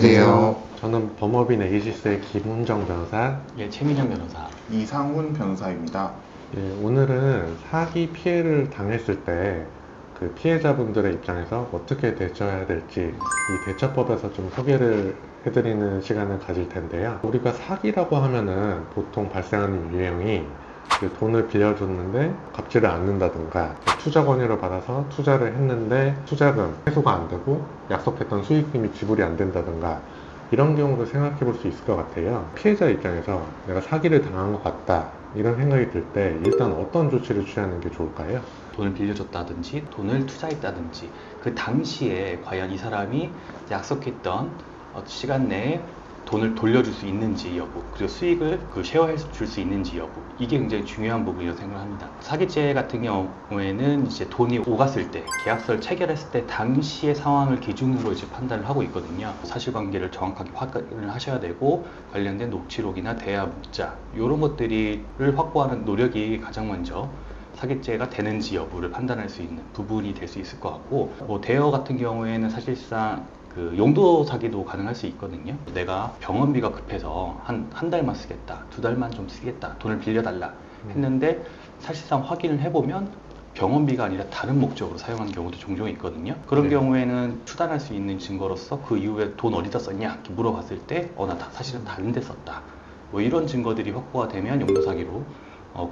안녕하세요. 저는 법업인 에이지스의 김훈정 변호사. 예, 최민정 변호사. 이상훈 변호사입니다. 예, 오늘은 사기 피해를 당했을 때 그 피해자분들의 입장에서 어떻게 대처해야 될지 이 대처법에서 좀 소개를 해드리는 시간을 가질 텐데요. 우리가 사기라고 하면은 보통 발생하는 유형이 그 돈을 빌려줬는데 갚지를 않는다든가, 투자 권유를 받아서 투자를 했는데 투자금 회수가 안 되고 약속했던 수익금이 지불이 안 된다든가, 이런 경우도 생각해 볼 수 있을 것 같아요. 피해자 입장에서 내가 사기를 당한 것 같다 이런 생각이 들 때 일단 어떤 조치를 취하는 게 좋을까요? 돈을 빌려줬다든지 돈을 투자했다든지 그 당시에 과연 이 사람이 약속했던 시간 내에 돈을 돌려줄 수 있는지 여부, 그리고 수익을 쉐어해 줄 수 있는지 여부, 이게 굉장히 중요한 부분이라고 생각합니다. 사기죄 같은 경우에는 이제 돈이 오갔을 때, 계약서를 체결했을 때 당시의 상황을 기준으로 이제 판단을 하고 있거든요. 사실관계를 정확하게 확인을 하셔야 되고, 관련된 녹취록이나 대화 문자 이런 것들을 확보하는 노력이 가장 먼저 사기죄가 되는지 여부를 판단할 수 있는 부분이 될 수 있을 것 같고, 대여 같은 경우에는 사실상 용도 사기도 가능할 수 있거든요. 내가 병원비가 급해서 한 달만 쓰겠다, 두 달만 좀 쓰겠다, 돈을 빌려달라 했는데 사실상 확인을 해보면 병원비가 아니라 다른 목적으로 사용하는 경우도 종종 있거든요. 그런 경우에는 추단할 수 있는 증거로서 그 이후에 돈 어디다 썼냐 이렇게 물어봤을 때 나 사실은 다른 데 썼다, 이런 증거들이 확보가 되면 용도 사기로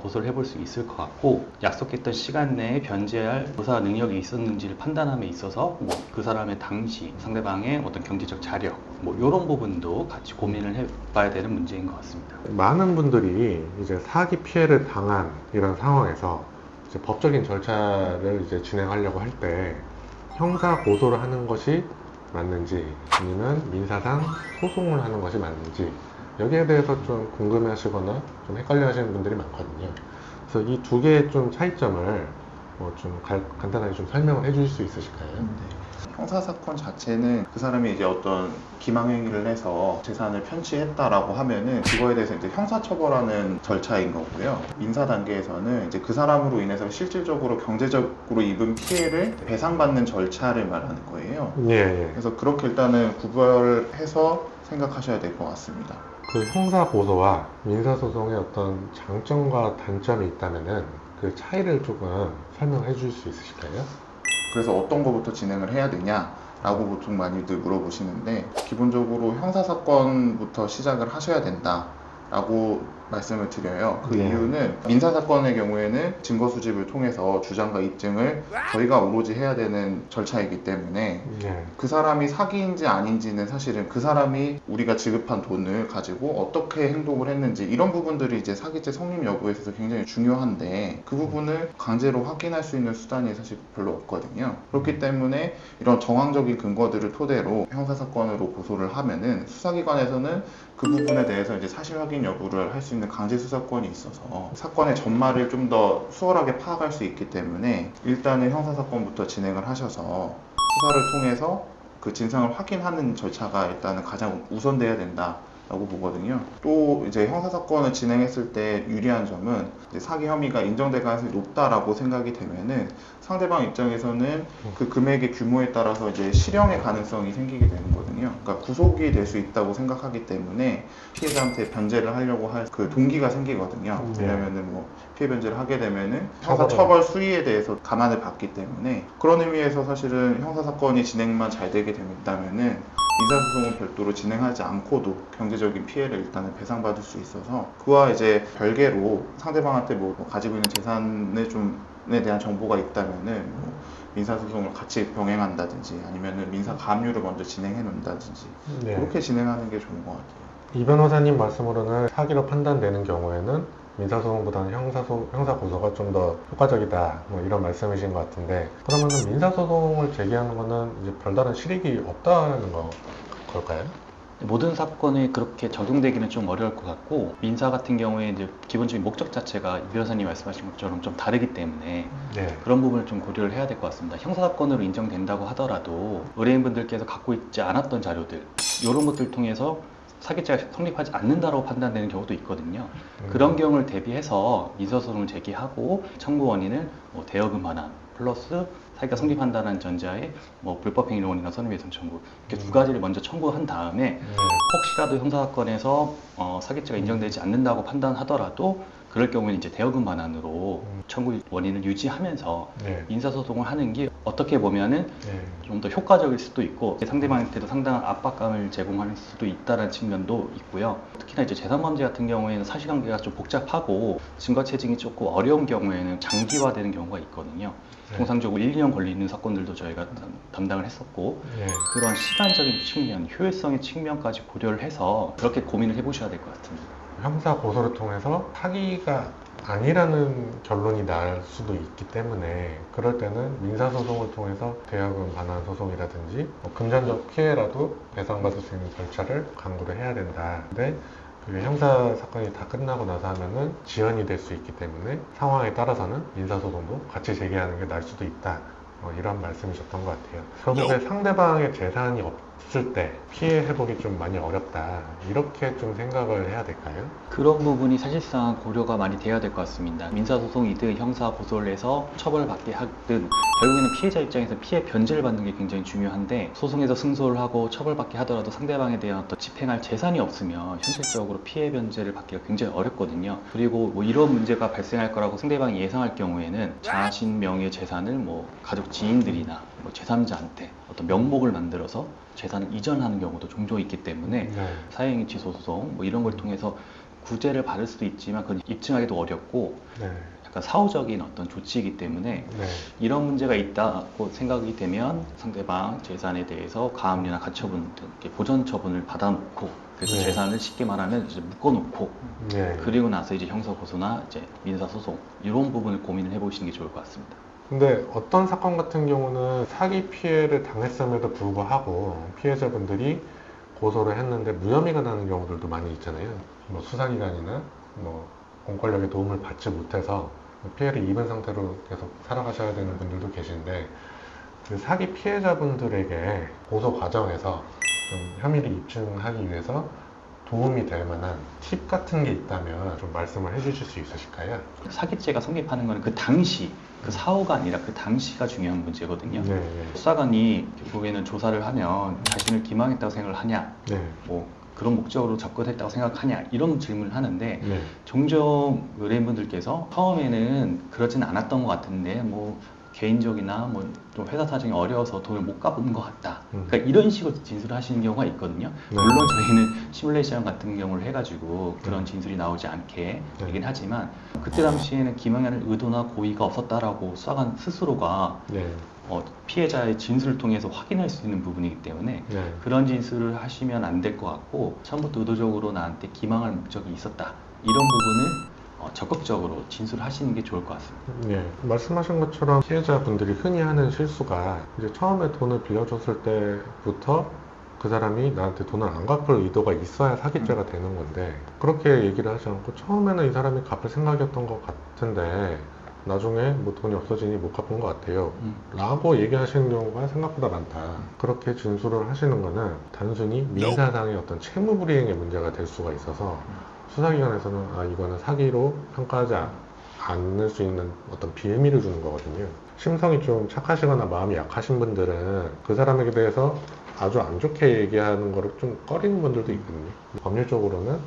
고소를 해볼 수 있을 것 같고, 약속했던 시간 내에 변제할 조사 능력이 있었는지를 판단함에 있어서 그 사람의 당시 상대방의 어떤 경제적 자력 이런 부분도 같이 고민을 해봐야 되는 문제인 것 같습니다. 많은 분들이 이제 사기 피해를 당한 이런 상황에서 이제 법적인 절차를 이제 진행하려고 할 때 형사 고소를 하는 것이 맞는지 아니면 민사상 소송을 하는 것이 맞는지, 여기에 대해서 좀 궁금해 하시거나 좀 헷갈려 하시는 분들이 많거든요. 그래서 이 두 개의 좀 차이점을 좀 간단하게 좀 설명을 해 주실 수 있으실까요? 형사사건 자체는 그 사람이 이제 어떤 기망행위를 해서 재산을 편취했다라고 하면은 그거에 대해서 이제 형사처벌하는 절차인 거고요. 민사 단계에서는 이제 그 사람으로 인해서 실질적으로 경제적으로 입은 피해를 배상받는 절차를 말하는 거예요. 예. 그래서 그렇게 일단은 구별해서 생각하셔야 될 것 같습니다. 그 형사 고소와 민사 소송의 어떤 장점과 단점이 있다면은 그 차이를 조금 설명해 주실 수 있으실까요? 그래서 어떤 것부터 진행을 해야 되냐라고 보통 많이들 물어보시는데, 기본적으로 형사사건부터 시작을 하셔야 된다라고 말씀을 드려요. 그 이유는 민사사건의 경우에는 증거 수집을 통해서 주장과 입증을 저희가 오로지 해야 되는 절차이기 때문에 그 사람이 사기인지 아닌지는 사실은 그 사람이 우리가 지급한 돈을 가지고 어떻게 행동을 했는지, 이런 부분들이 이제 사기죄 성립 여부에 있어서 굉장히 중요한데, 그 부분을 강제로 확인할 수 있는 수단이 사실 별로 없거든요. 그렇기 때문에 이런 정황적인 근거들을 토대로 형사사건으로 고소를 하면은 수사기관에서는 그 부분에 대해서 이제 사실 확인 여부를 할 수 있는 강제 수사권이 있어서 사건의 전말을 좀 더 수월하게 파악할 수 있기 때문에 일단은 형사사건부터 진행을 하셔서 수사를 통해서 그 진상을 확인하는 절차가 일단은 가장 우선돼야 된다라고 보거든요. 또 이제 형사사건을 진행했을 때 유리한 점은 이제 사기 혐의가 인정될 가능성이 높다라고 생각이 되면은 상대방 입장에서는 그 금액의 규모에 따라서 이제 실형의 가능성이 생기게 되는 거거든요. 그러니까 구속이 될 수 있다고 생각하기 때문에 피해자한테 변제를 하려고 할 그 동기가 생기거든요. 왜냐면은 피해 변제를 하게 되면은 형사처벌 수위에 대해서 감안을 받기 때문에, 그런 의미에서 사실은 형사사건이 진행만 잘 되게 된다면은 민사소송은 별도로 진행하지 않고도 경제적인 피해를 일단은 배상받을 수 있어서, 그와 이제 별개로 상대방한테 가지고 있는 재산에 대한 정보가 있다면은 민사소송을 같이 병행한다든지 아니면은 민사 가압류를 먼저 진행해 놓는다든지 그렇게 진행하는 게 좋은 것 같아요. 이 변호사님 말씀으로는 사기로 판단되는 경우에는 민사소송보다는 형사고소가 좀 더 효과적이다, 이런 말씀이신 것 같은데, 그러면 민사소송을 제기하는 거는 이제 별다른 실익이 없다는 걸까요? 모든 사건에 그렇게 적용되기는 좀 어려울 것 같고, 민사 같은 경우에 이제 기본적인 목적 자체가 이 변호사님 말씀하신 것처럼 좀 다르기 때문에 그런 부분을 좀 고려를 해야 될 것 같습니다. 형사사건으로 인정된다고 하더라도 의뢰인분들께서 갖고 있지 않았던 자료들, 이런 것들을 통해서 사기죄가 성립하지 않는다고 판단되는 경우도 있거든요. 그런 경우를 대비해서 민사소송을 제기하고 청구 원인을 대여금 반환, 플러스 사기가 성립한다는 전자에 뭐 불법행위론이나 손해배상 청구 이렇게 두 가지를 먼저 청구한 다음에 혹시라도 형사사건에서 사기죄가 인정되지 않는다고 판단하더라도 그럴 경우에는 이제 대여금 반환으로 청구 원인을 유지하면서 네. 민사소송을 하는 게 어떻게 보면은 네. 좀 더 효과적일 수도 있고 상대방한테도 상당한 압박감을 제공할 수도 있다는 측면도 있고요. 특히나 이제 재산범죄 같은 경우에는 사실관계가 좀 복잡하고 증거 체증이 조금 어려운 경우에는 장기화되는 경우가 있거든요. 네. 통상적으로 1, 2년 걸리는 사건들도 저희가 담당을 했었고 네. 그런 시간적인 측면, 효율성의 측면까지 고려를 해서 그렇게 고민을 해보셔야 될 것 같습니다. 형사 고소를 통해서 사기가 아니라는 결론이 날 수도 있기 때문에 그럴 때는 민사소송을 통해서 대여금 반환 소송이라든지 뭐 금전적 피해라도 배상받을 수 있는 절차를 강구를 해야 된다. 근데 그게 형사 사건이 다 끝나고 나서 하면은 지연이 될 수 있기 때문에 상황에 따라서는 민사소송도 같이 제기하는 게 나을 수도 있다. 이런 말씀이셨던 것 같아요. 결국에 상대방의 재산이 없을 때 피해 회복이 좀 많이 어렵다. 이렇게 좀 생각을 해야 될까요? 그런 부분이 사실상 고려가 많이 돼야 될 것 같습니다. 민사소송이든 형사 고소를 해서 처벌받게 하든 결국에는 피해자 입장에서 피해 변제를 받는 게 굉장히 중요한데 소송에서 승소를 하고 처벌받게 하더라도 상대방에 대한 어떤 집행할 재산이 없으면 현실적으로 피해 변제를 받기가 굉장히 어렵거든요. 그리고 뭐 이런 문제가 발생할 거라고 상대방이 예상할 경우에는 자신 명의 재산을 뭐 가족 지인들이나 뭐 제3자한테 어떤 명목을 만들어서 재산을 이전하는 경우도 종종 있기 때문에 네. 사행위 취소 소송 뭐 이런 걸 통해서 구제를 받을 수도 있지만 그건 입증하기도 어렵고 네. 약간 사후적인 어떤 조치이기 때문에 네. 이런 문제가 있다고 생각이 되면 상대방 재산에 대해서 가압류나 가처분 등 이렇게 보전 처분을 받아놓고 그래서 네. 재산을 쉽게 말하면 이제 묶어놓고 네. 그리고 나서 이제 형사 고소나 이제 민사 소송 이런 부분을 고민을 해보시는 게 좋을 것 같습니다. 근데 어떤 사건 같은 경우는 사기 피해를 당했음에도 불구하고 피해자분들이 고소를 했는데 무혐의가 나는 경우들도 많이 있잖아요. 뭐 수사기관이나 뭐 공권력의 도움을 받지 못해서 피해를 입은 상태로 계속 살아가셔야 되는 분들도 계신데 그 사기 피해자분들에게 고소 과정에서 좀 혐의를 입증하기 위해서 도움이 될 만한 팁 같은 게 있다면 좀 말씀을 해주실 수 있으실까요? 사기죄가 성립하는 거는 그 당시 그 사후가 아니라 그 당시가 중요한 문제거든요. 네. 수사관이 결국에는 조사를 하면 자신을 기망했다고 생각을 하냐, 네. 뭐 그런 목적으로 접근했다고 생각하냐 이런 질문을 하는데 네. 종종 의뢰인분들께서 처음에는 그러진 않았던 것 같은데 뭐 개인적이나 뭐 좀 회사 사정이 어려워서 돈을 못 갚은 것 같다. 그러니까 이런 식으로 진술을 하시는 경우가 있거든요. 네. 물론 저희는 시뮬레이션 같은 경우를 해가지고 그런 진술이 나오지 않게 되긴 하지만 그때 당시에는 김영현의 의도나 고의가 없었다라고 수사관 스스로가 네. 피해자의 진술을 통해서 확인할 수 있는 부분이기 때문에 네. 그런 진술을 하시면 안 될 것 같고 처음부터 의도적으로 나한테 기망할 목적이 있었다 이런 부분을 적극적으로 진술하시는 게 좋을 것 같습니다. 네, 말씀하신 것처럼 피해자분들이 흔히 하는 실수가 이제 처음에 돈을 빌려줬을 때부터 그 사람이 나한테 돈을 안 갚을 의도가 있어야 사기죄가 되는 건데 그렇게 얘기를 하지 않고 처음에는 이 사람이 갚을 생각이었던 것 같은데 나중에 뭐 돈이 없어지니 못 갚은 것 같아요 라고 얘기하시는 경우가 생각보다 많다. 그렇게 진술을 하시는 거는 단순히 민사상의 어떤 채무불이행의 문제가 될 수가 있어서 수사기관에서는 이거는 사기로 평가하지 않을 수 있는 어떤 빌미를 주는 거거든요. 심성이 좀 착하시거나 마음이 약하신 분들은 그 사람에게 대해서 아주 안 좋게 얘기하는 거를 좀 꺼리는 분들도 있거든요. 법률적으로는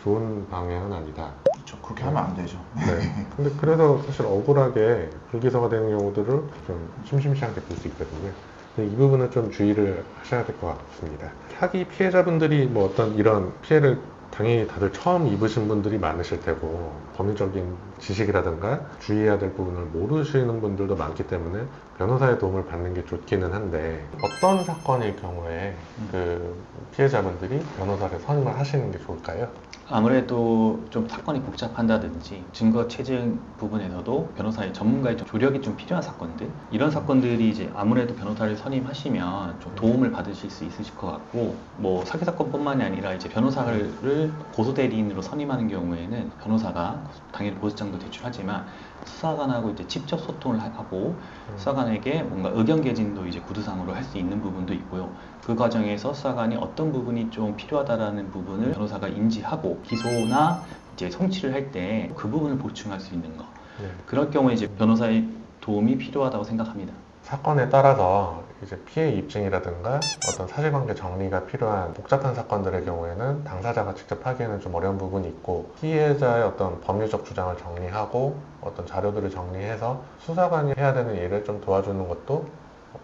좋은 방향은 아니다. 그렇죠. 그렇게 하면 안 되죠. 네. 근데 그래서 사실 억울하게 불기소가 되는 경우들을 좀 심심치 않게 볼 수 있거든요. 근데 이 부분은 좀 주의를 하셔야 될 것 같습니다. 사기 피해자분들이 뭐 어떤 이런 피해를 당연히 다들 처음 입으신 분들이 많으실 테고 법률적인 지식이라든가 주의해야 될 부분을 모르시는 분들도 많기 때문에 변호사의 도움을 받는 게 좋기는 한데 어떤 사건일 경우에 그 피해자분들이 변호사를 선임을 하시는 게 좋을까요? 아무래도 좀 사건이 복잡한다든지 증거 체증 부분에서도 변호사의 전문가의 좀 조력이 좀 필요한 사건들 이런 사건들이 이제 아무래도 변호사를 선임하시면 좀 도움을 받으실 수 있으실 것 같고 뭐 사기 사건뿐만이 아니라 이제 변호사를 고소 대리인으로 선임하는 경우에는 변호사가 당연히 고소장도 제출하지만 수사관하고 이제 직접 소통을 하고 수사관에게 뭔가 의견 개진도 이제 구두상으로 할 수 있는 부분도 있고요. 그 과정에서 수사관이 어떤 부분이 좀 필요하다라는 부분을 변호사가 인지하고 기소나 이제 송치를 할 때 그 부분을 보충할 수 있는 거. 네. 그럴 경우에 이제 변호사의 도움이 필요하다고 생각합니다. 사건에 따라서 이제 피해 입증이라든가 어떤 사실관계 정리가 필요한 복잡한 사건들의 경우에는 당사자가 직접 하기에는 좀 어려운 부분이 있고, 피해자의 어떤 법률적 주장을 정리하고 어떤 자료들을 정리해서 수사관이 해야 되는 일을 좀 도와주는 것도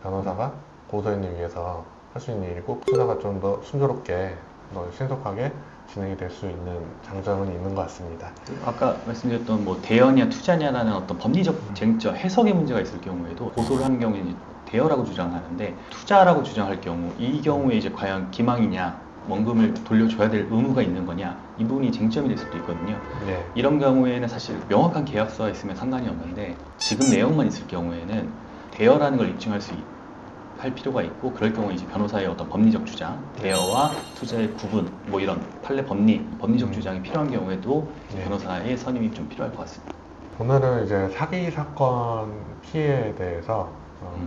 변호사가 고소인을 위해서 할 수 있는 일이고, 수사가 좀 더 순조롭게 더 신속하게 진행이 될 수 있는 장점은 있는 것 같습니다. 아까 말씀드렸던 뭐 대여냐 투자냐라는 어떤 법리적 쟁점, 해석의 문제가 있을 경우에도 고소를 하는 경우에 이제 대여라고 주장하는데 투자라고 주장할 경우, 이 경우에 이제 과연 기망이냐, 원금을 돌려줘야 될 의무가 있는 거냐, 이 부분이 쟁점이 될 수도 있거든요. 예. 이런 경우에는 사실 명확한 계약서가 있으면 상관이 없는데, 지금 내용만 있을 경우에는 대여라는 걸 입증할 할 필요가 있고, 그럴 경우에 이제 변호사의 어떤 법리적 주장, 대여와 투자의 구분, 뭐 이런 판례 법리적 주장이 필요한 경우에도 네. 변호사의 선임이 좀 필요할 것 같습니다. 오늘은 이제 사기 사건 피해에 대해서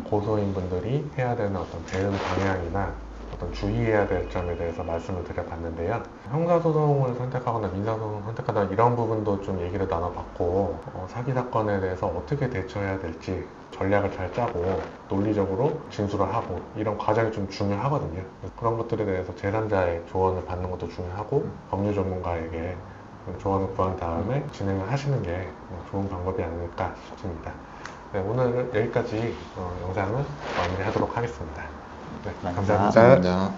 고소인 분들이 해야 되는 어떤 대응 방향이나 어떤 주의해야 될 점에 대해서 말씀을 드려봤는데요. 형사소송을 선택하거나 민사소송을 선택하거나 이런 부분도 좀 얘기를 나눠봤고, 사기 사건에 대해서 어떻게 대처해야 될지 전략을 잘 짜고 논리적으로 진술을 하고, 이런 과정이 좀 중요하거든요. 그런 것들에 대해서 제3자의 조언을 받는 것도 중요하고, 법률 전문가에게 조언을 구한 다음에 진행을 하시는 게 좋은 방법이 아닐까 싶습니다. 네, 오늘 여기까지 영상을 마무리하도록 하겠습니다. 네, 감사합니다. 감사합니다.